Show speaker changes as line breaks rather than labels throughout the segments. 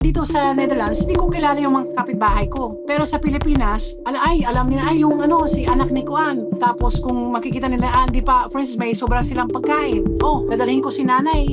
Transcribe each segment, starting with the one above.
Dito sa Netherlands, hindi ko kilala yung mga kapitbahay ko. Pero sa Pilipinas, alam nila, ay, yung si anak ni Kuan. Tapos kung makikita nila, di pa, for instance, may sobrang silang pagkain. Oh, dadalhin ko si nanay,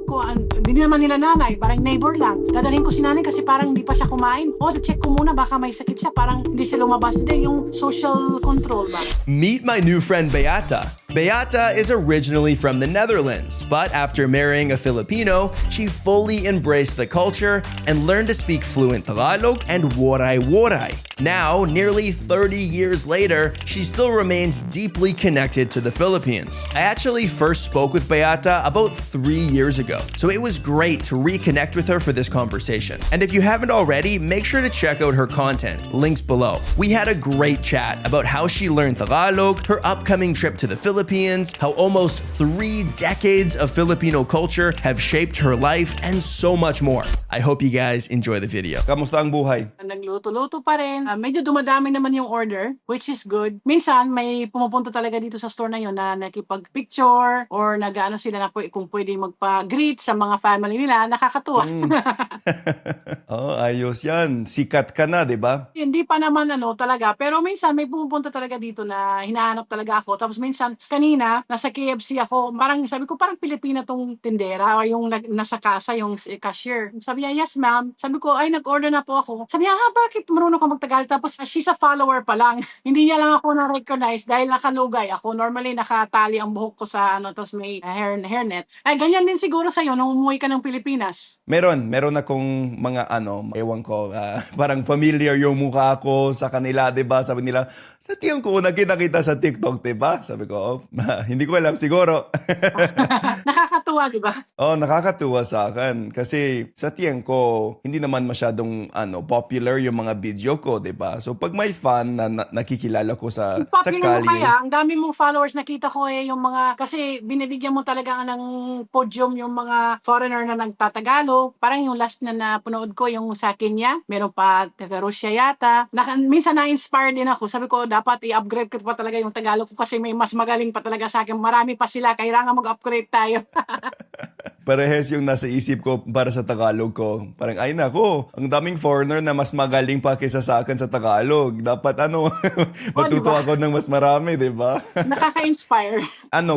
Kuan. Hindi naman nila nanay, parang neighbor lang. Dadalhin ko si nanay kasi parang hindi pa siya kumain. Oh, check ko muna, baka may sakit siya. Parang hindi siya lumabas. Hindi, yung social control ba?
Meet my new friend Beata. Beata is originally from the Netherlands, but after marrying a Filipino, she fully embraced the culture and learned to speak fluent Tagalog and waray-waray. Now, nearly 30 years later, she still remains deeply connected to the Philippines. I actually first spoke with Beata about 3 years ago, so it was great to reconnect with her for this conversation. And if you haven't already, make sure to check out her content, links below. We had a great chat about how she learned Tagalog, her upcoming trip to the Philippines, how almost 3 decades of Filipino culture have shaped her life, and so much more. I hope you guys enjoy the video. Kamusta ang buhay?
Nagluto-luto pa rin. Medyo dumadami naman yung order, which is good. Minsan, may pumupunta talaga dito sa store na yun na nakipag-picture or nag-ano sila na kung pwede magpa-greet sa mga family nila. Nakakatuwa.
Oh, ayos yan. Sikat ka na, di ba?
Hindi pa naman talaga. Pero minsan, may pumupunta talaga dito na hinahanap talaga ako. Tapos minsan, kanina, nasa KFC ako. Parang sabi ko, parang Pilipina tong tindera o yung nasa kasa, yung cashier. Sabi niya, yes ma'am. Sabi ko, ay nag-order na po ako. Sabi niya, bakit marunong ka magtagalog? Tapos she's a follower pa lang. Hindi niya lang ako na-recognize dahil nakalugay ako. Normally, nakatali ang buhok ko sa tapos may hairnet. Ay, ganyan din siguro sa'yo nung umuwi ka ng Pilipinas.
Meron akong mga ewan ko, parang familiar yung mukha ko sa kanila, 'di ba? Sabi nila, sa tiyang ko nakita sa TikTok, 'di ba? Sabi ko, hindi ko alam siguro.
Nakakatuwa, di ba?
Oh, nakakatuwa sa akin kasi sa tiyang ko hindi naman masyadong popular yung mga video ko, 'di ba? So pag may fan na nakikilala ko sa
Popular mo
kalye.
kaya, ang dami mong followers nakita ko yung mga, kasi binibigyan mo talaga ng podium yung mga foreigner na nagtatagalog. Parang yung last na napanood ko, yung sa Kenya, meron pa taga Russia yata. Minsan na-inspire din ako. Sabi ko, dapat i-upgrade ko pa talaga yung Tagalog ko kasi may mas magaling pa talaga sa akin. Marami pa sila, kailangan mag-upgrade tayo.
Parehas yung nasa isip ko para sa Tagalog ko. Parang, ay nako, ang daming foreigner na mas magaling pa kaysa sa akin sa Tagalog. Dapat matuto
diba?
ako ng mas marami, di ba?
Nakaka-inspire.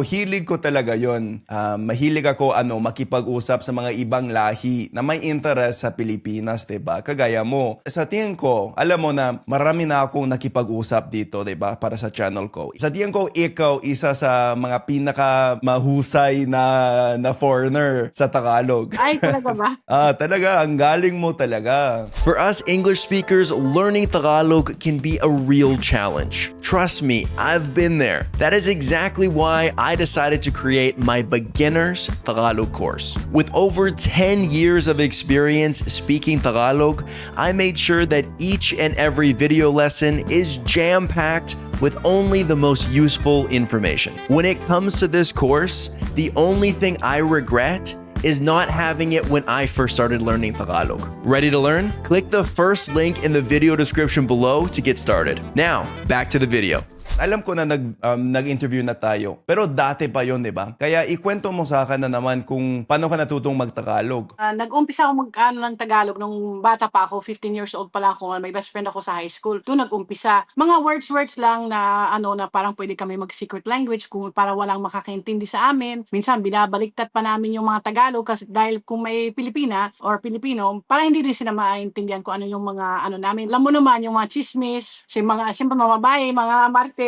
Hilig ko talaga yon. Mahilig ako makipag-usap sa mga ibang lahi na may interest sa Pilipinas, 'di ba? Kagaya mo. Sa tingin ko, alam mo na marami na akong nakipag-usap dito, 'di ba? Para sa channel ko. Sa tingin ko, ikaw isa sa mga pinaka mahusay na foreigner sa Tagalog.
Ay, talaga ba?
Talaga, ang galing mo talaga. For us English speakers, learning Tagalog can be a real challenge. Trust me, I've been there. That is exactly why I decided to create my beginner's Tagalog course. With over 10 years of experience speaking Tagalog, I made sure that each and every video lesson is jam-packed with only the most useful information. When it comes to this course, the only thing I regret is not having it when I first started learning Tagalog. Ready to learn? Click the first link in the video description below to get started. Now, back to the video. Alam ko na nag-interview na tayo, pero dati pa yon, di ba? Kaya ikwento mo sa akin na naman kung paano ka natutong mag-Tagalog.
Nag-umpisa ako ng Tagalog nung bata pa ako, 15 years old pa lang ako. May best friend ako sa high school. Doon nag-umpisa. Mga words lang na na parang pwede kami mag-secret language para walang makakaintindi sa amin. Minsan binabaliktad pa namin yung mga Tagalog kasi dahil kung may Pilipina or Pilipino, parang hindi din sila maintindihan kung ano yung mga namin. Alam mo naman yung mga chismis, siyempre mga babae, mga martes.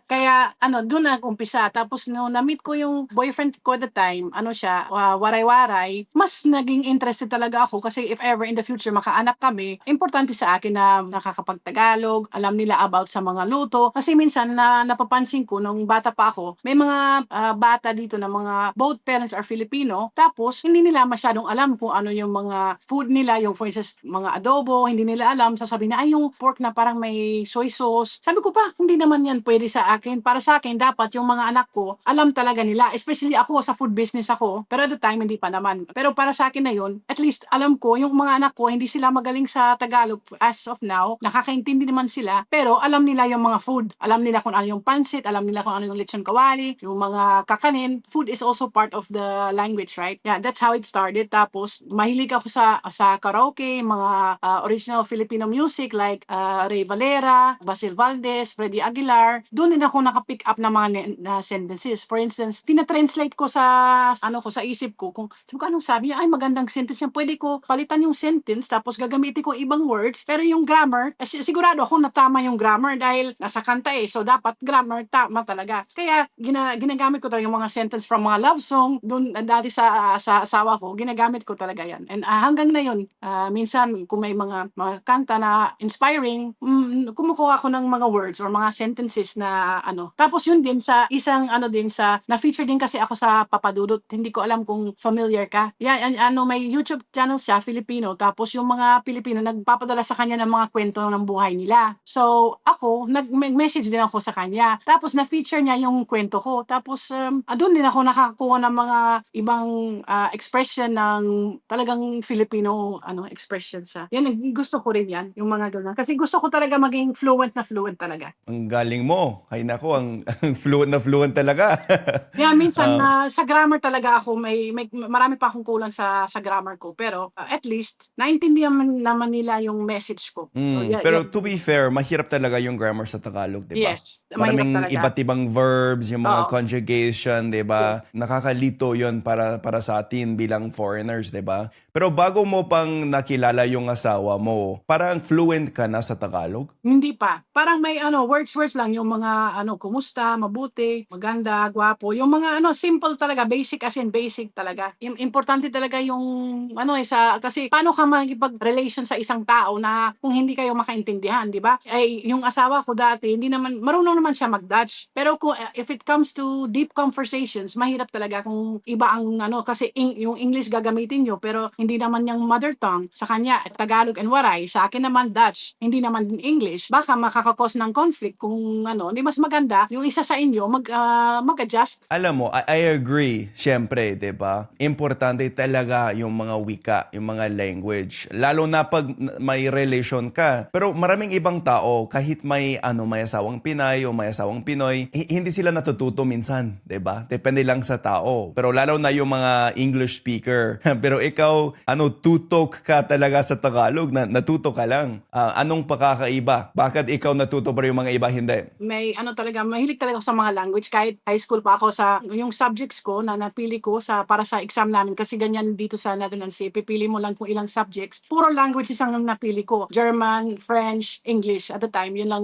Kaya doon nag-umpisa. Tapos no na-meet ko yung boyfriend ko at the time, siya, waray-waray, mas naging interested talaga ako kasi if ever in the future makaanak kami, importante sa akin na nakakapag-Tagalog, alam nila about sa mga luto. Kasi minsan napapansin ko nung bata pa ako, may mga bata dito na mga both parents are Filipino, tapos hindi nila masyadong alam kung ano yung mga food nila, yung for instance, mga adobo, hindi nila alam, sasabihin na, ay yung pork na parang may soy sauce. Sabi ko pa, hindi naman naman yan pwede sa akin. Para sa akin, dapat yung mga anak ko, alam talaga nila. Especially ako, sa food business ako. Pero at the time, hindi pa naman. Pero para sa akin na yun, at least alam ko, yung mga anak ko, hindi sila magaling sa Tagalog as of now. Nakakaintindi naman sila. Pero alam nila yung mga food. Alam nila kung ano yung pansit, alam nila kung ano yung lechon kawali, yung mga kakanin. Food is also part of the language, right? Yeah, that's how it started. Tapos, mahilig ako sa karaoke, mga original Filipino music like Ray Valera, Basil Valdez, Freddy Aguilar. Doon din ako nakapick up ng mga sentences. For instance, tinatranslate ko sa isip ko kung anong sabi niya, ay magandang sentence yan. Pwede ko palitan yung sentence tapos gagamitin ko ibang words. Pero yung grammar, sigurado ako na tama yung grammar dahil nasa kanta eh. So dapat grammar tama talaga. Kaya ginagamit ko talaga yung mga sentence from mga love song. Doon dati sa asawa ko, ginagamit ko talaga yan. And hanggang na yun, minsan kung may mga kanta na inspiring, kumukuha ako ng mga words or mga sentences na Tapos yun din sa isang na-feature din kasi ako sa Papadudot. Hindi ko alam kung familiar ka. Yan, may YouTube channel siya, Filipino. Tapos yung mga Pilipino nagpapadala sa kanya ng mga kwento ng buhay nila. So ako, nag-message din ako sa kanya. Tapos na-feature niya yung kwento ko. Tapos doon din ako nakakakuha ng mga ibang expression ng talagang Filipino expression sa. Yan, gusto ko rin yan, yung mga ganun. Kasi gusto ko talaga maging fluent talaga.
Ang galing mo. Ay nako, ang fluent na fluent talaga.
Yeah, minsan sa grammar talaga ako may marami pa akong kulang sa grammar ko, pero at least naintindihan naman nila yung message ko. So yeah,
Pero to be fair, mahirap talaga yung grammar sa Tagalog, di ba?
yes, mahirap
Maraming
talaga.
iba't ibang verbs, yung mga
Oo.
conjugation, di ba?
Yes.
Nakakalito yun para sa atin bilang foreigners, di ba? Pero bago mo pang nakilala yung asawa mo, parang fluent ka na sa Tagalog?
Hindi pa. Parang may words lang yung mga kumusta, mabuti, maganda, gwapo. Yung mga simple talaga, basic as in basic talaga. Importante talaga yung kasi paano ka makikipag-relation sa isang tao na kung hindi kayo makaintindihan, di ba? Ay yung asawa ko dati, hindi naman marunong naman siya mag-Dutch. Pero kung if it comes to deep conversations, mahirap talaga kung iba ang kasi yung English gagamitin nyo pero hindi naman yung mother tongue sa kanya Tagalog and Waray, sa akin naman Dutch, hindi naman din English. Baka makakakos ng conflict kung hindi mas maganda yung isa sa inyo mag-adjust.
Alam mo, I agree. Siyempre, 'di ba? Importante talaga yung mga wika, yung mga language. Lalo na pag may relation ka. Pero maraming ibang tao, kahit may may asawang Pinay o may asawang Pinoy, hindi sila natututo minsan, 'di ba? Depende lang sa tao. Pero lalo na yung mga English speaker. Pero ikaw, tutok ka talaga sa Tagalog, natuto ka lang. Anong pakakaiba? Bakit ikaw natuto pero yung mga iba hindi?
May talaga, mahilig talaga ako sa mga language. Kahit high school pa ako yung subjects ko na napili ko para sa exam namin. Kasi ganyan dito sa Netherlands, pipili mo lang kung ilang subjects. Puro languages ang napili ko. German, French, English. At the time, yun lang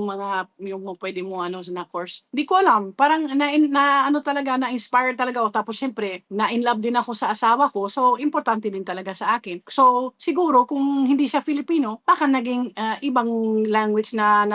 yung pwede mo na course. Hindi ko alam. Parang na-inspire talaga ako. Tapos syempre, na-in love din ako sa asawa ko. So, importante din talaga sa akin. So, siguro kung hindi siya Filipino, baka naging ibang language na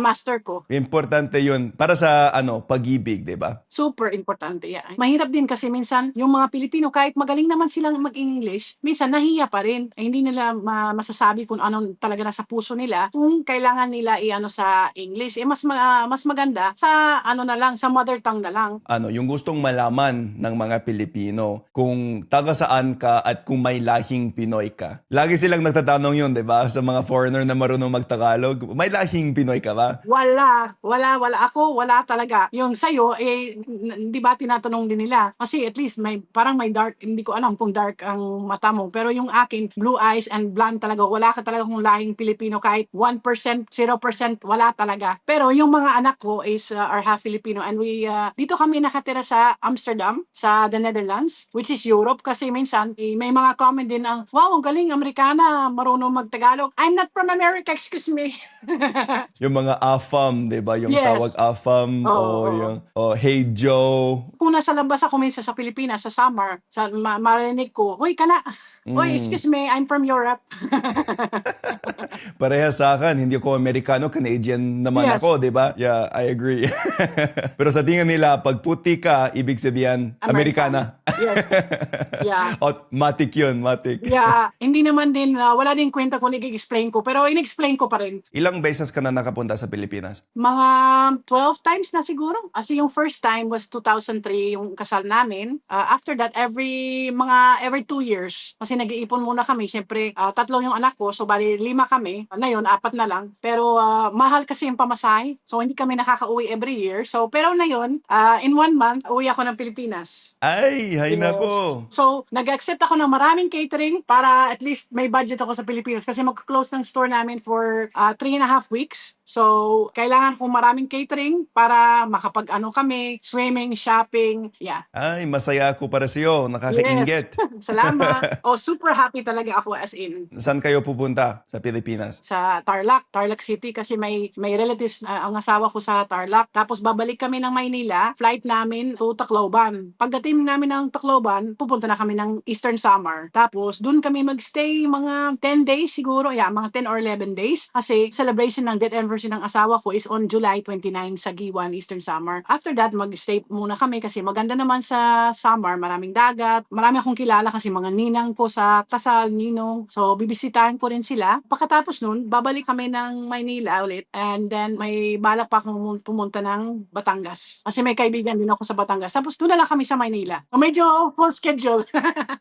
master ko.
Importante yun para sa pag-ibig, 'di ba?
Super importante yan. Mahirap din kasi minsan yung mga Pilipino kahit magaling naman silang mag-English, minsan nahiya pa rin. Hindi nila masasabi kung ano talaga nasa puso nila kung kailangan nila sa English. Mas maganda sa na lang, sa mother tongue na lang.
Yung gustong malaman ng mga Pilipino kung taga saan ka at kung may lahing Pinoy ka. Lagi silang nagtatanong yun, 'di ba? Sa mga foreigner na marunong mag-Tagalog, may lahing Pinoy ka ba?
Wala. Ako, wala talaga. Yung sa'yo, di ba tinatanong din nila? Kasi at least parang may dark, hindi ko alam kung dark ang mata mo. Pero yung akin, blue eyes and blonde talaga. Wala ka talaga kung lahing Pilipino kahit 1%, 0%, wala talaga. Pero yung mga anak ko are half Filipino and dito kami nakatira sa Amsterdam, sa the Netherlands, which is Europe kasi minsan may mga comment din wow, ang galing, Amerikana, marunong mag-Tagalog. I'm not from America, excuse me.
Yung mga AFAM, 'di ba? Yung
Yes.
tawag AFAM yung Hey Joe.
Kung nasa labas ako minsan sa Pilipinas, sa summer, marinig ko, "Hoy, kana. Hoy, excuse me, I'm from Europe."
Parehas sa akin, hindi ako Amerikano, Canadian naman
Yes.
ako, di ba? Yeah, I agree. Pero sa tingin nila, pag puti ka, ibig sabihin, Amerikana.
Yes. Yeah.
Matik yun, matik.
Yeah, hindi naman din, wala din kwenta kung i-explain ko, pero in-explain ko pa rin.
Ilang beses ka na nakapunta sa Pilipinas?
Mga 12 times na siguro. Kasi yung first time was 2003, yung kasal namin. After that, every 2 years, kasi nag-iipon muna kami. Siyempre, 3 yung anak ko, so bali 5 kami. Na yun, 4 na lang. Pero mahal kasi yung pamasahe. So hindi kami nakaka-uwi every year. So, pero na yun, in 1 month, uwi ako ng Pilipinas.
Ay, hay
Yes.
nako.
So, nag-accept ako ng maraming catering para at least may budget ako sa Pilipinas kasi mag-close ng store namin for 3.5 weeks. So, kailangan kong maraming catering para makapag-ano kami, swimming, shopping, yeah.
Ay, masaya ako para sa'yo. Nakakainggit.
Salamat. Super happy talaga ako as in.
Saan kayo pupunta sa Pilipinas?
Sa Tarlac City kasi may relatives ang asawa ko sa Tarlac. Tapos babalik kami ng Maynila, flight namin to Tacloban. Pagdating namin ng Tacloban, pupunta na kami ng Eastern Samar. Tapos doon kami magstay mga 10 days siguro, mga 10 or 11 days kasi celebration ng death anniversary ng asawa ko is on July 29 sa Giwan, Eastern Samar. After that, magstay muna kami kasi maganda naman sa Samar, maraming dagat. Marami akong kilala kasi mga ninang ko sa kasal, ninong. So, bibisitahin ko rin sila. Pagkatapos nun, babalik kami ng Maynila ulit and then may balak pa akong pumunta ng Batangas. Kasi may kaibigan din ako sa Batangas. Tapos doon na lang kami sa Maynila. So, medyo full schedule.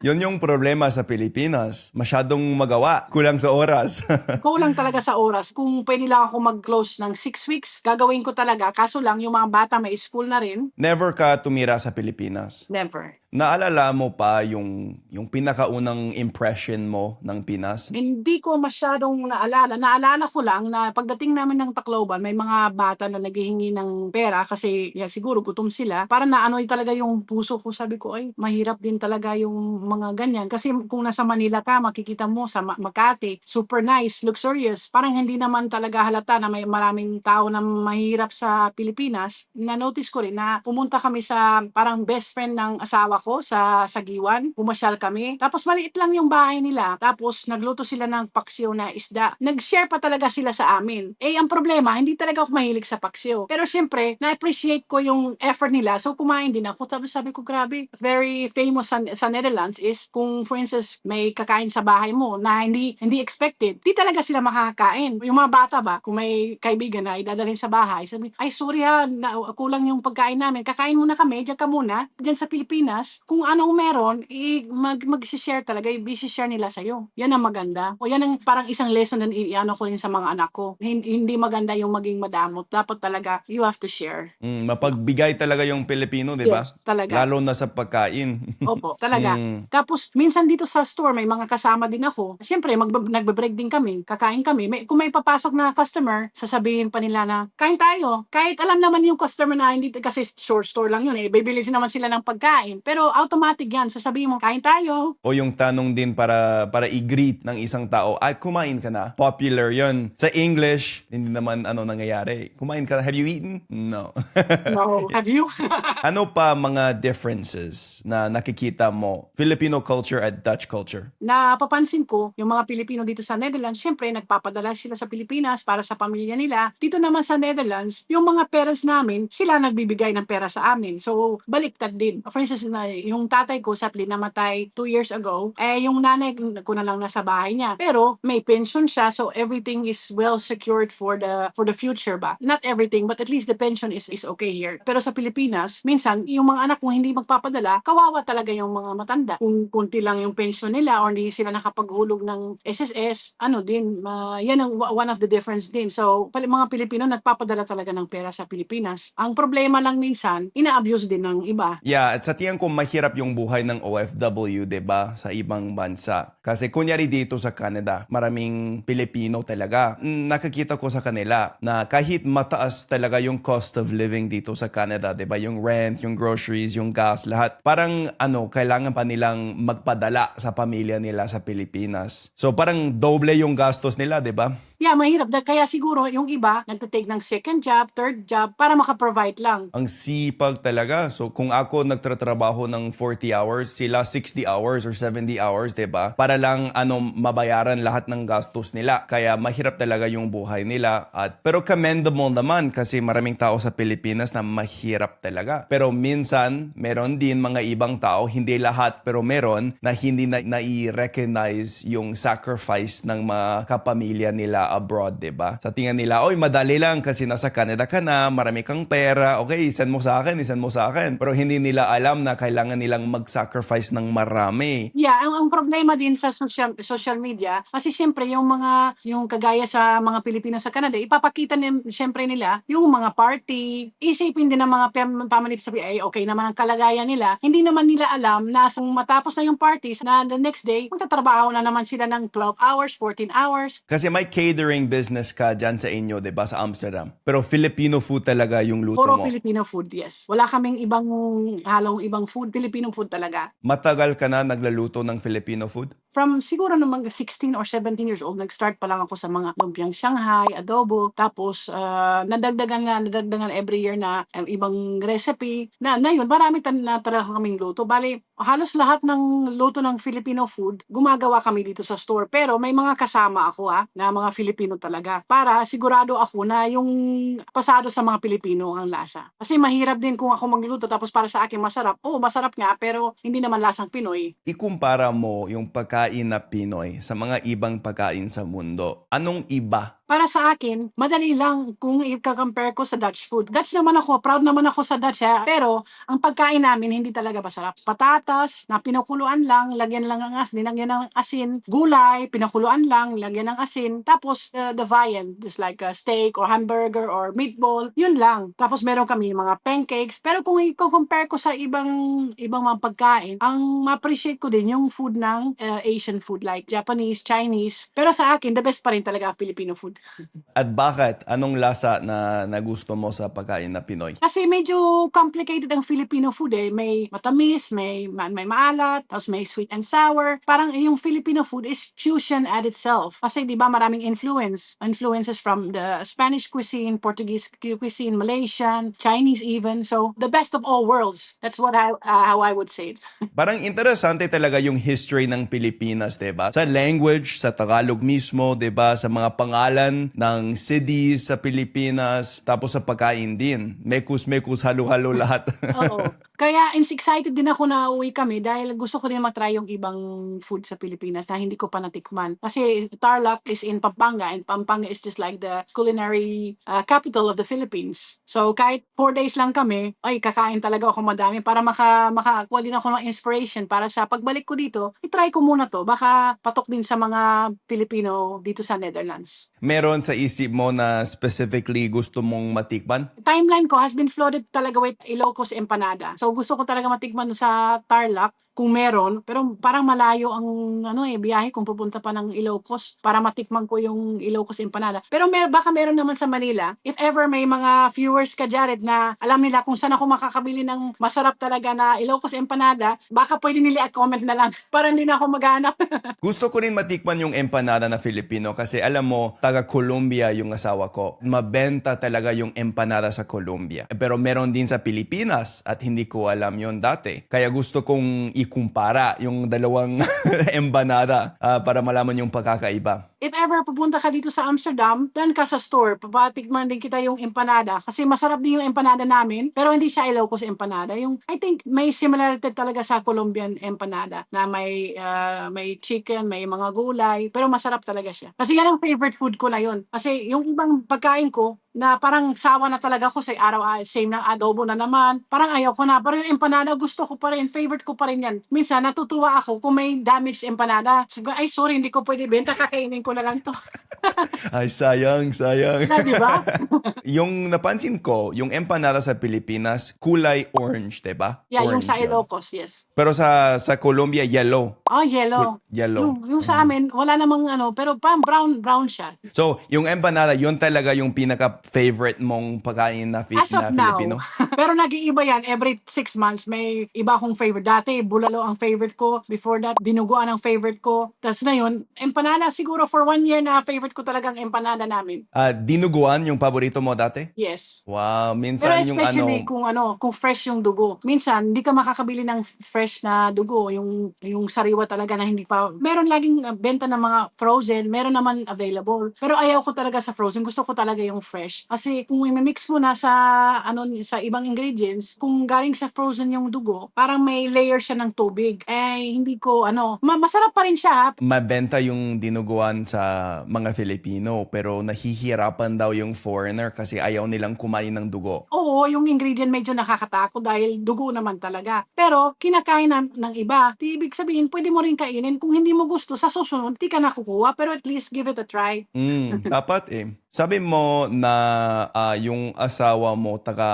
Yun yung problema sa Pilipinas. Masyadong magawa. Kulang sa oras.
Kulang talaga sa oras. Kung pwede lang ako mag-close ng 6 weeks, gagawin ko talaga. Kaso lang, yung mga bata may school na rin.
Never ka tumira sa Pilipinas.
Never.
Naalala mo pa yung pinakaunang impression mo ng Pinas?
Hindi ko masyadong naalala. Naalala ko lang na pagdating namin ng Tacloban, may mga bata na naghihingi ng pera kasi siguro gutom sila. Para naanoy talaga yung puso ko. Sabi ko, ay, mahirap din talaga yung mga ganyan. Kasi kung nasa Manila ka, makikita mo sa Makati, super nice, luxurious. Parang hindi naman talaga halata na may maraming tao na mahirap sa Pilipinas. Na-notice ko rin na pumunta kami sa parang best friend ng asawa ko sa Giwan. Pumasyal kami. Tapos maliit lang yung bahay nila. Tapos nagluto sila ng paksiw na isda. Nag-share pa talaga sila sa amin. Ang problema, hindi talaga ako mahilig sa paksiw. Pero syempre, na-appreciate ko yung effort nila. So kumain din ako. Tapos sabi ko, grabe, very famous sa Netherlands is kung for instance, may kakain sa bahay mo na hindi expected, di talaga sila makakakain. Yung mga bata ba, kung may kaibigan na idadalhin sa bahay, sabi, ay sorry kulang yung pagkain namin. Kakain muna kami, dyan ka muna, dyan sa Pilipinas. Kung anong meron, mag-share talaga, i-share nila sa'yo. Yan ang maganda. O yan ang parang isang lesson na iano ko rin sa mga anak ko. Hindi maganda yung maging madamot. Dapat talaga, you have to share.
Mapagbigay talaga yung Pilipino, di ba?
Yes, talaga.
Lalo na sa pagkain.
Opo, talaga. Tapos, minsan dito sa store, may mga kasama din ako. Siyempre, nagbe-break din kami. Kakain kami. Kung may papasok na customer, sasabihin pa nila na, kain tayo. Kahit alam naman yung customer na hindi, kasi store lang yun bibili naman sila ng pagkain. Pero automatic yan. Sasabihin mo, kain tayo.
O yung tanong din para i-greet ng isang tao, ay, kumain ka na? Popular yon. Sa English, hindi naman nangyayari. Kumain ka na? Have you eaten? No.
No. Have you?
Ano pa mga differences na nakikita mo? Filipino culture at Dutch culture?
Napapansin ko, yung mga Pilipino dito sa Netherlands, syempre, nagpapadala sila sa Pilipinas para sa pamilya nila. Dito naman sa Netherlands, yung mga parents namin, sila nagbibigay ng pera sa amin. So, baliktad din. For instance, yung tatay ko, sadly, namatay 2 years ago, yung nanay ko na lang nasa bahay niya. Pero, may pension siya, so everything is well secured for the future ba? Not everything, but at least the pension is okay here. Pero sa Pilipinas, minsan, yung mga anak kung hindi magpapadala, kawawa talaga yung mga matanda. Kung kunti lang yung pension nila or hindi sila nakapaghulog ng SSS, yan ang one of the difference din. So, mga Pilipino nagpapadala talaga ng pera sa Pilipinas. Ang problema lang minsan, ina-abuse din ng iba.
Yeah, at sa tingin ko mahirap yung buhay ng OFW, 'di ba, sa ibang bansa. Kasi kunyari dito sa Canada, maraming Pilipino talaga. Nakikita ko sa kanila na kahit mataas talaga yung cost of living dito sa Canada, 'di ba? Yung rent, yung groceries, yung gas, lahat. Parang kailangan pa nilang magpadala sa pamilya nila sa Pilipinas. So parang doble yung gastos nila, 'di ba?
Yeah, mahirap. Kaya siguro yung iba, nagtatake ng second job, third job, para makaprovide lang.
Ang sipag talaga. So kung ako nagtatrabaho ng 40 hours, sila 60 hours or 70 hours, 'di ba? Para lang mabayaran lahat ng gastos nila. Kaya mahirap talaga yung buhay nila. Pero commendable naman kasi maraming tao sa Pilipinas na mahirap talaga. Pero minsan, meron din mga ibang tao, hindi lahat, pero meron na hindi na-recognize yung sacrifice ng mga kapamilya nila abroad, 'di ba? Sa tingin nila, oy, madali lang kasi nasa Canada ka na, marami kang pera, okay, send mo sa akin. Pero hindi nila alam na kailangan nilang mag-sacrifice ng marami.
Yeah, ang problema din sa social media, kasi siyempre yung kagaya sa mga Pilipino sa Canada, ipapakita siyempre nila yung mga party. Isipin din ng mga family, sabi, ay okay naman ang kalagayan nila. Hindi naman nila alam na matapos na yung parties, na the next day, magtatrabaho na naman sila ng 12 hours, 14 hours.
Kasi may catering business ka dyan sa inyo, 'di ba, sa Amsterdam. Pero Filipino food talaga yung luto
Puro
mo.
Filipino food, yes. Wala kaming halong ibang food, Filipino food talaga.
Matagal ka na naglaluto ng Filipino food?
From siguro nung mga 16 or 17 years old, nag-start pa lang ako sa mga lumpiang Shanghai, adobo, tapos nadagdagan every year na ibang recipe. Na yun, marami na talaga kaming luto. Bali, halos lahat ng luto ng Filipino food, gumagawa kami dito sa store. Pero may mga kasama ako na mga Filipino talaga. Para sigurado ako na yung pasado sa mga Pilipino ang lasa. Kasi mahirap din kung ako magluluto tapos para sa akin masarap. Oo, masarap nga, pero hindi naman lasang Pinoy.
Ikumpara mo yung pagkain na Pinoy sa mga ibang pagkain sa mundo. Anong iba?
Para sa akin, madali lang kung i-compare ko sa Dutch food. Dutch naman ako, proud naman ako sa Dutch pero ang pagkain namin hindi talaga masarap. Patatas na pinakuluan lang, lagyan lang ng asin, gulay, pinakuluan lang, lagyan ng asin, tapos the viand, just like a steak or hamburger or meatball, yun lang. Tapos meron kami mga pancakes, pero kung i-compare ko sa ibang mga pagkain, ang ma-appreciate ko din yung food ng Asian food like Japanese, Chinese. Pero sa akin, the best pa rin talaga Filipino food.
At bakit? Anong lasa na nagusto mo sa pagkain na Pinoy?
Kasi medyo complicated ang Filipino food May matamis, may maalat, tapos may sweet and sour. Parang yung Filipino food is fusion at itself. Kasi di ba maraming influences from the Spanish cuisine, Portuguese cuisine, Malaysian, Chinese even. So the best of all worlds. That's how I would say it.
Parang interesante talaga yung history ng Pilipinas, 'di ba? Sa language, sa Tagalog mismo, 'di ba? Sa mga pangalan ng cities sa Pilipinas, tapos sa pagkain din. Mekus, halo-halo lahat.
Oo. Kaya excited din ako na uwi kami dahil gusto ko din matry yung ibang food sa Pilipinas na hindi ko pa natikman. Kasi Tarlac is in Pampanga and Pampanga is just like the culinary capital of the Philippines. So kahit 4 days lang kami, ay kakain talaga ako madami para makakuha din ako ng inspiration para sa pagbalik ko dito, itry ko muna to. Baka patok din sa mga Pilipino dito sa Netherlands.
Meron sa isip mo na specifically gusto mong matikman?
Timeline ko has been flooded talaga with Ilocos empanada. So gusto ko talaga matikman sa Tarlac kung meron, pero parang malayo ang biyahe kung pupunta pa ng Ilocos para matikman ko yung Ilocos empanada. Pero baka meron naman sa Manila. If ever may mga viewers ka, Jared, na alam nila kung saan ako makakabili ng masarap talaga na Ilocos empanada, baka pwede nila i-comment na lang para hindi na ako maghanap.
Gusto ko rin matikman yung empanada na Filipino kasi alam mo, taga Colombia yung asawa ko. Mabenta talaga yung empanada sa Colombia. Pero meron din sa Pilipinas at hindi ko alam yon dati. Kaya gusto kong ikumpara yung dalawang empanada para malaman yung pagkakaiba.
If ever pupunta ka dito sa Amsterdam, dan ka sa store, papatikman din kita yung empanada kasi masarap din yung empanada namin, pero hindi siya Ilocos empanada. I think may similarity talaga sa Colombian empanada na may chicken, may mga gulay, pero masarap talaga siya. Kasi yan ang favorite food ko na yun. Kasi yung ibang pagkain ko, na parang sawa na talaga ako sa araw, same na adobo na naman. Parang ayaw ko na. Pero yung empanada, gusto ko pa rin. Favorite ko pa rin yan. Minsan, natutuwa ako kung may damaged empanada. Ay, sorry, hindi ko pwede benta. Kakainin ko na lang to.
Ay, sayang.
Na, di ba?
Yung napansin ko, yung empanada sa Pilipinas, kulay orange, diba?
Yeah,
Orange
yung sa
yun.
Ilocos, yes.
Pero sa Colombia, yellow.
Oh, yellow.
Yellow.
Yung sa amin, wala namang pero parang brown siya.
So, yung empanada, yun talaga yung pinaka-favorite mong pagkain na,
As of now.
Filipino?
Pero nag-iiba yan. Every 6 months, may iba akong favorite. Dati, bulalo ang favorite ko. Before that, dinuguan ang favorite ko. Tapos na yun, empanada siguro for 1 year na favorite ko talaga. talagang empanada namin.
Dinuguan yung paborito mo dati?
Yes.
Wow,
Pero
minsan yung
especially kung fresh yung dugo. Minsan, hindi ka makakabili ng fresh na dugo, yung sariwa talaga na hindi pa. Meron laging benta ng mga frozen, meron naman available. Pero ayaw ko talaga sa frozen, gusto ko talaga yung fresh. Kasi kung i-mix mo na sa ibang ingredients, kung galing sa frozen yung dugo, parang may layer siya ng tubig. Hindi ko masarap pa rin siya.
mabenta yung dinuguan sa mga Filipino pero nahihirapan daw yung foreigner kasi ayaw nilang kumain ng dugo.
Oo, yung ingredient medyo nakakatakot dahil dugo naman talaga. Pero kinakain ng iba. Di ibig sabihin, pwede mo rin kainin. Kung hindi mo gusto, sa susunod, di ka nakukuha. Pero at least give it a try.
Dapat eh. Sabi mo na yung asawa mo taga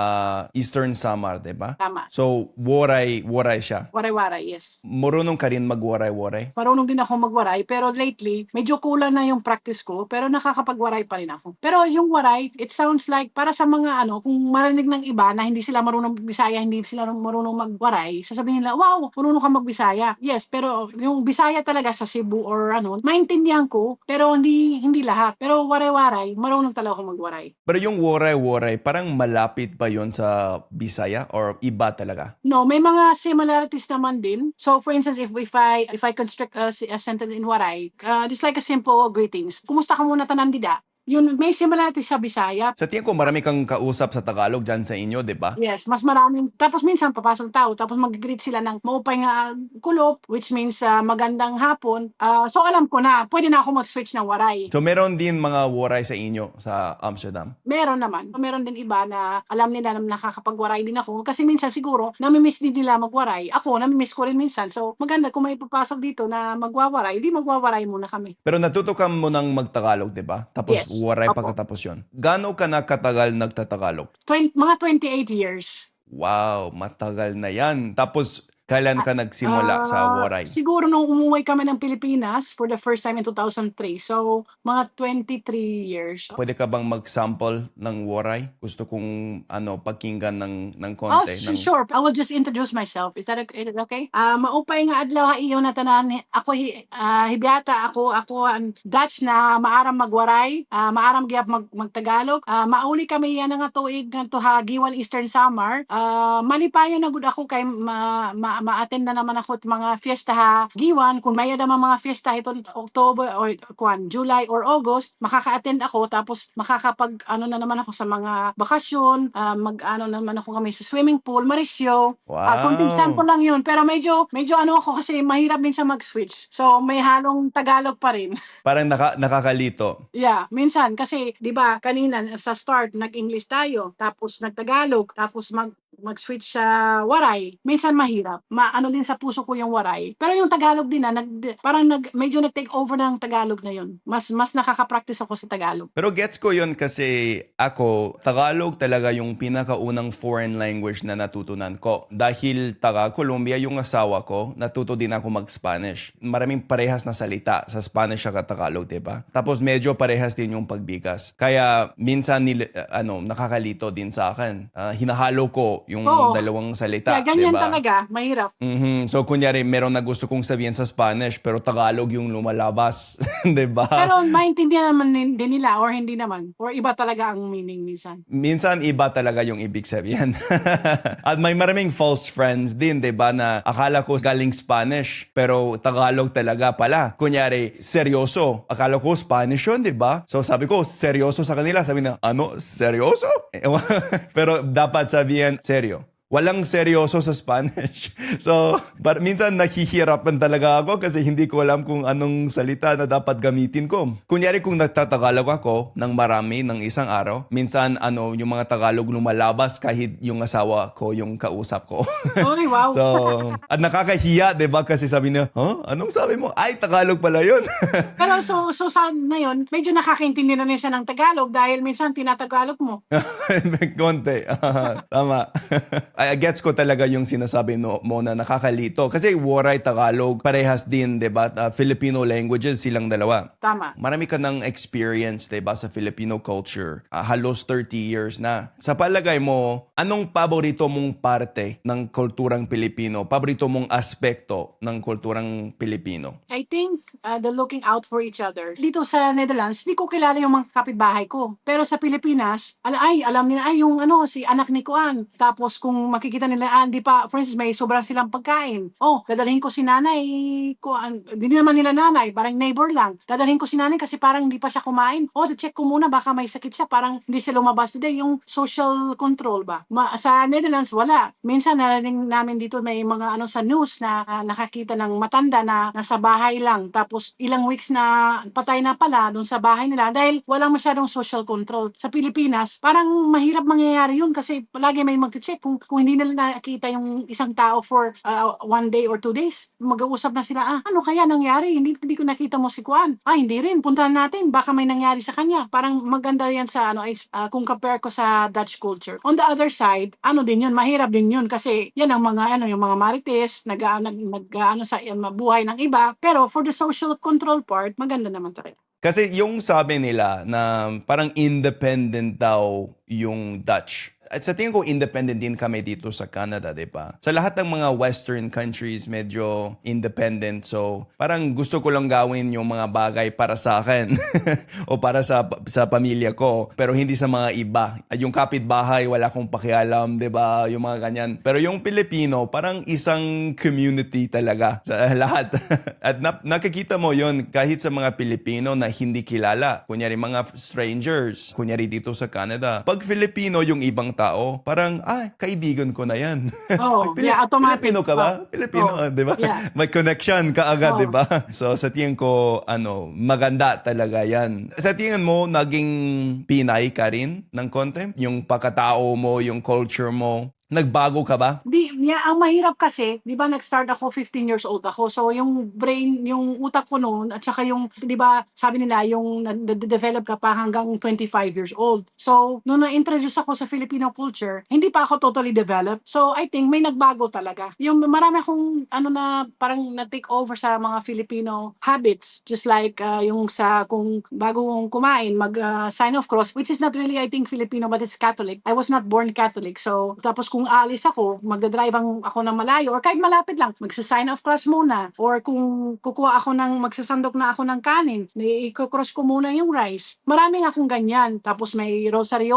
Eastern Samar, di ba?
Tama.
So, waray siya.
Waray-waray, yes.
Marunong ka rin magwaray-waray?
Marunong din ako magwaray, pero lately, medyo kulang na yung practice ko, pero nakakapagwaray pa rin ako. Pero yung waray, it sounds like, para sa mga kung marinig ng iba na hindi sila marunong Bisaya, hindi sila marunong magwaray, sasabihin nila, wow, marunong ka magbisaya. Yes, pero yung Bisaya talaga sa Cebu or maintindihan ko, pero hindi lahat. Pero waray-waray, marunong talaga ako magwaray.
Pero yung waray-waray, parang malapit pa yon sa Bisaya or iba talaga?
No, may mga similarities naman din. So, for instance, if I construct a sentence in Waray, just like a simple greetings. Kumusta ka muna tanandida? Yun, may similarity sa Bisaya.
Sa tingin ko, marami kang kausap sa Tagalog dyan sa inyo, di ba?
Yes, mas maraming. Tapos minsan papasok tao, tapos mag-greet sila ng maupay nga kulop, which means magandang hapon. So alam ko na, pwede na ako mag-switch ng Waray.
So, meron din mga waray sa inyo sa Amsterdam?
Meron naman. Meron din iba na alam nila na nakakapag-waray din ako. Kasi minsan siguro, namimiss din nila mag-waray. Ako, namimiss ko rin minsan. So, maganda kung may papasok dito na magwawaray, di magwawaray muna kami.
Pero natuto ka mo ng magtagalog, di ba? Tapos
Yes.
waray
Opo.
pagkatapos yun. Gaano ka nakatagal nagtatagalog?
Mga 28 years.
Wow, matagal na yan. Tapos, kailan ka nagsimula sa waray?
Siguro nung umuwi kami ng Pilipinas for the first time in 2003. So, mga 23 years.
Pwede ka bang mag-sample ng waray? Gusto kong pakinggan ng
Oh,
konti.
sure. I will just introduce myself. Is that okay? Maupay nga adlaw ha iyo na tanan. Ako hibyata ako ang Dutch na maaram magwaray, maaram gyap magtagalog. Mauli kami yan nga tuig ngadto ha Giwan Eastern Samar. Malipayon na gud ako kay ma-attend na naman ako at mga fiesta ha Giwan. Kung may naman mga fiesta itong October or July or August, makaka-attend ako tapos makakapag na naman ako sa mga bakasyon, naman ako kami sa swimming pool, Marisyo.
Wow.
Konting sample lang yun. Pero medyo ako kasi mahirap minsan mag-switch. So, may halong Tagalog pa rin.
Parang nakakalito.
Yeah, minsan kasi 'di ba kanina sa start nag-English tayo, tapos nag-Tagalog, tapos mag-switch sa Waray. Minsan mahirap. Din sa puso ko yung Waray. Pero yung Tagalog din medyo nag-take over ng Tagalog na yun. Mas nakaka-practice ako sa Tagalog.
Pero gets ko yun kasi ako, Tagalog talaga yung pinakaunang foreign language na natutunan ko. Dahil taga Colombia yung asawa ko, natuto din ako mag-Spanish. Maraming parehas na salita sa Spanish at Tagalog, diba? Tapos medyo parehas din yung pagbigas. Kaya minsan nakakalito din sa akin. Hinahalo ko yung dalawang salita.
Yeah, ganyan
diba?
talaga. Mahirap.
So, kunyari, meron na gusto kong sabihin sa Spanish, pero Tagalog yung lumalabas. Diba?
Pero maintindihan naman din nila or hindi naman. Or iba talaga ang meaning minsan.
Minsan, iba talaga yung ibig sabihin. At may maraming false friends din, diba, na akala ko galing Spanish, pero Tagalog talaga pala. Kunyari, seryoso. Akala ko Spanish yun, diba? So, sabi ko, seryoso sa kanila. Sabi na, seryoso? Pero dapat sabihin, seryo. Walang seryoso sa Spanish. So, minsan nahihirapan talaga ako kasi hindi ko alam kung anong salita na dapat gamitin ko. Kunyari kung nagtatagalog ako ng marami ng isang araw, minsan yung mga Tagalog lumalabas kahit yung asawa ko yung kausap ko.
Oy, wow.
So, at nakakahiya, diba? Kasi sabi niya, anong sabi mo? Ay, Tagalog pala yun.
Pero so sa ngayon, medyo nakakaintindi na rin siya ng Tagalog dahil minsan tinatagalog mo.
Konti. Tama. Gets ko talaga yung sinasabi mo na nakakalito. Kasi Waray, Tagalog, parehas din, diba? Filipino languages silang dalawa.
Tama.
Marami ka ng experience, diba, sa Filipino culture. Halos 30 years na. Sa palagay mo, anong paborito mong parte ng kulturang Pilipino? Paborito mong aspekto ng kulturang Pilipino?
I think the looking out for each other. Dito sa Netherlands, hindi ko kilala yung mga kapitbahay ko. Pero sa Pilipinas, alam nila, yung si anak ni Kuan. Tapos kung makikita nila, di pa, for instance, may sobrang silang pagkain. Dadalhin ko si nanay, Kuan, hindi naman nila nanay, parang neighbor lang. Dadalhin ko si nanay kasi parang hindi pa siya kumain. Check ko muna, baka may sakit siya, parang hindi siya lumabas today. Yung social control ba? Sa Netherlands, wala. Minsan, narinig namin dito may mga sa news na nakakita ng matanda na nasa bahay lang. Tapos ilang weeks na patay na pala doon sa bahay nila dahil walang masyadong social control. Sa Pilipinas, parang mahirap mangyayari yun kasi palagi may mag-check. Kung hindi nila nakita yung isang tao for 1 day or 2 days, mag-uusap na sila, ano kaya nangyari? Hindi ko nakita mo si Kuan. Hindi rin. Puntahan natin. Baka may nangyari sa kanya. Parang maganda yan sa kung compare ko sa Dutch culture. On the other side, din yun, mahirap din yun kasi yan ang mga yung mga marites, nag sa buhay ng iba. Pero for the social control part, maganda naman talaga.
Kasi yung sabi nila na parang independent daw yung Dutch. At sa tingin ko, independent din kami dito sa Canada, di ba? Sa lahat ng mga Western countries, medyo independent. So, parang gusto ko lang gawin yung mga bagay para sa akin o para sa pamilya ko. Pero hindi sa mga iba. At yung kapitbahay, wala akong pakialam, di ba? Yung mga ganyan. Pero yung Pilipino, parang isang community talaga sa lahat. At nakikita mo yon kahit sa mga Pilipino na hindi kilala. Kunyari, mga strangers. Kunyari dito sa Canada. Pag Filipino yung ibang tao, parang, kaibigan ko na yan.
Automatic.
Filipino ka ba? Filipino, di ba?
Yeah.
May connection ka agad, di ba? So, sa tingin ko, maganda talaga yan. Sa tingin mo, naging Pinay ka rin ng konti? Yung pagkatao mo, yung culture mo, nagbago ka ba?
Ang mahirap kasi, di ba nag-start ako, 15 years old ako. So yung brain, yung utak ko noon, at saka yung, di ba sabi nila, yung nag-develop ka pa hanggang 25 years old. So, nung na-introduce ako sa Filipino culture, hindi pa ako totally developed. So, I think may nagbago talaga. Yung marami akong, parang na-take over sa mga Filipino habits. Just like, yung kung bago kong kumain, mag-sign of cross, which is not really, I think, Filipino, but it's Catholic. I was not born Catholic. So, tapos kung alis ako, magdadrive ako ng malayo or kahit malapit lang, magsa-sign of cross muna. Or kung kukuha ako magsasandok na ako ng kanin, i-cross ko muna yung rice. Maraming akong ganyan. Tapos may rosary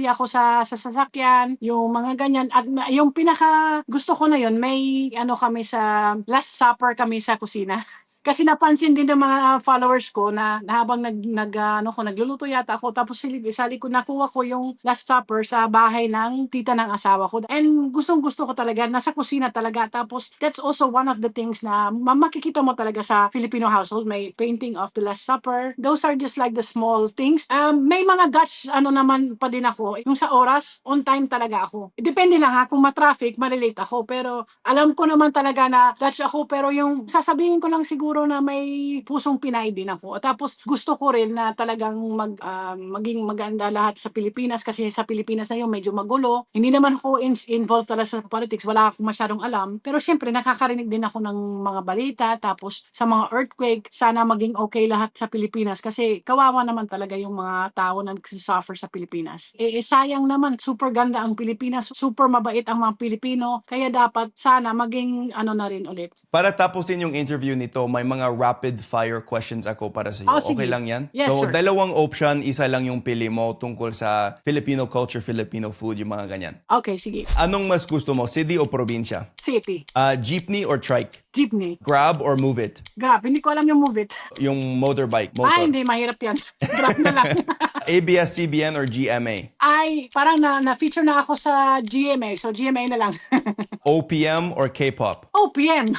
ako sa sasakyan, yung mga ganyan. At yung pinaka gusto ko na yun, may kami sa Last Supper kami sa kusina. Kasi napansin din ng mga followers ko na habang nagluluto yata ako, tapos sali ko nakuha ko yung Last Supper sa bahay ng tita ng asawa ko. And gustong-gusto ko talaga, nasa kusina talaga. Tapos that's also one of the things na makikita mo talaga sa Filipino household. May painting of the Last Supper. Those are just like the small things. May mga Dutch naman pa din ako. Yung sa oras, on time talaga ako. Depende lang kung ma-traffic, malilate ako. Pero alam ko naman talaga na Dutch ako. Pero yung sasabihin ko lang siguro na may pusong Pinay din ako. Tapos gusto ko rin na talagang maging maganda lahat sa Pilipinas kasi sa Pilipinas na yun medyo magulo. Hindi naman ako involved talaga sa politics. Wala akong masyadong alam. Pero syempre nakakarinig din ako ng mga balita. Tapos sa mga earthquake, sana maging okay lahat sa Pilipinas kasi kawawa naman talaga yung mga tao na nagsisuffer sa Pilipinas. Sayang naman, super ganda ang Pilipinas. Super mabait ang mga Pilipino. Kaya dapat sana maging na rin ulit.
Para tapusin yung interview nito, may mga rapid fire questions ako para sa iyo.
Sige.
Okay lang yan?
Yes,
so,
sure.
dalawang option, isa lang yung pili mo tungkol sa Filipino culture, Filipino food, yung mga ganyan.
Okay, sige.
Anong mas gusto mo, city o probinsya?
City.
Jeepney or trike?
Jeepney.
Grab or Move It?
Grab. Hindi ko alam yung move it.
Yung motorbike, motor.
Hindi. Mahirap yan. Grab na lang.
ABS-CBN or GMA?
Parang na-feature na ako sa GMA. So, GMA na lang.
OPM or K-pop?
PM.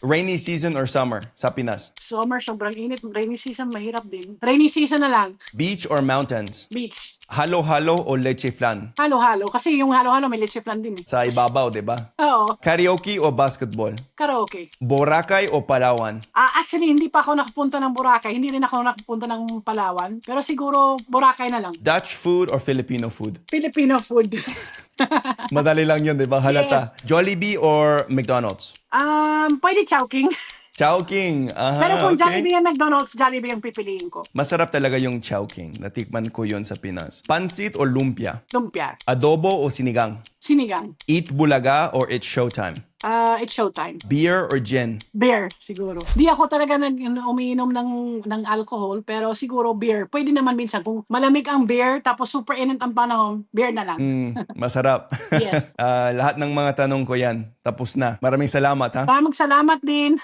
Rainy season or summer sa Pinas?
Summer, sobrang init. Rainy season, mahirap din. Rainy season na lang.
Beach or mountains?
Beach.
Halo-halo o leche flan?
Halo-halo. Kasi yung halo-halo may leche flan din eh.
Sa ibabaw, di ba?
Oo.
Karaoke o basketball?
Karaoke.
Boracay o Palawan?
Actually, hindi pa ako nakapunta ng Boracay. Hindi rin ako nakapunta ng Palawan. Pero siguro, Boracay na lang.
Dutch food or Filipino food?
Filipino food.
Madali lang yun, di ba? Halata. Jollibee or McDonald's?
Pwede Chowking.
Chowking. Aha,
Pero kung
okay.
Jollibee and McDonald's, Jollibee ang pipiliin ko.
Masarap talaga yung Chowking. Natikman ko yun sa Pinas. Pansit o lumpia?
Lumpia.
Adobo o sinigang?
Sinigang.
Eat bulaga or it's showtime?
It's showtime.
Beer or gin?
Beer, siguro. Di ako talaga umiinom ng alcohol, pero siguro beer. Pwede naman minsan. Kung malamig ang beer, tapos super init ang panahon, beer na lang.
Masarap.
Yes.
Lahat ng mga tanong ko yan. Tapos na. Maraming salamat ha.
Maraming salamat din.